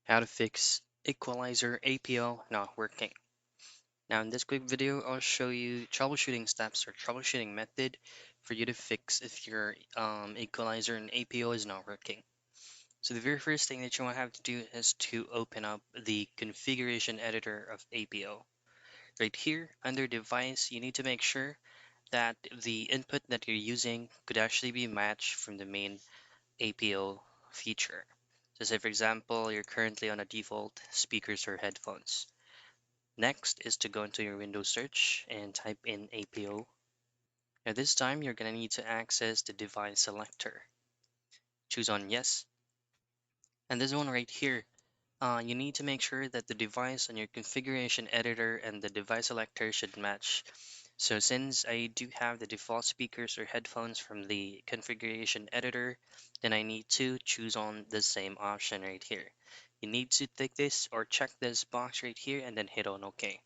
How to fix Equalizer APO not working. Now in this quick video, I'll show you troubleshooting steps or troubleshooting method for you to fix if your Equalizer and APO is not working. So the very first thing that you want to have to do is to open up the configuration editor of APO. Right here under device, you need to make sure that the input that you're using could actually be matched from the main APO feature. So say for example, you're currently on a default speakers or headphones. Next is to go into your Windows search and type in APO. Now this time you're going to need to access the device selector. Choose on yes. And this one right here, you need to make sure that the device on your configuration editor and the device selector should match. So since I do have the default speakers or headphones from the configuration editor, then I need to choose on the same option right here. You need to tick this or check this box right here and then hit on OK.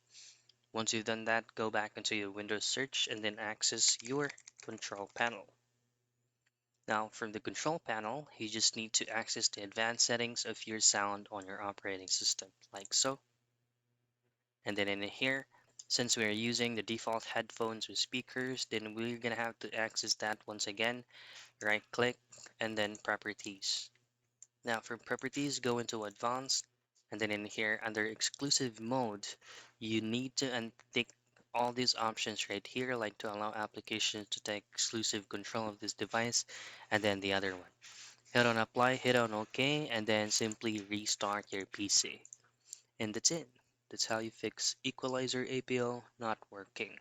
Once you've done that, go back into your Windows search and then access your control panel. Now from the control panel, you just need to access the advanced settings of your sound on your operating system, like so. And then in here, since we're using the default headphones or speakers, then we're gonna have to access that once again. Right click and then properties. Now from properties, go into advanced, and then in here under exclusive mode, you need to untick all these options right here, like to allow applications to take exclusive control of this device, and then the other one. Hit on apply, hit on OK, and then simply restart your PC. And that's it. That's how you fix Equalizer APO not working.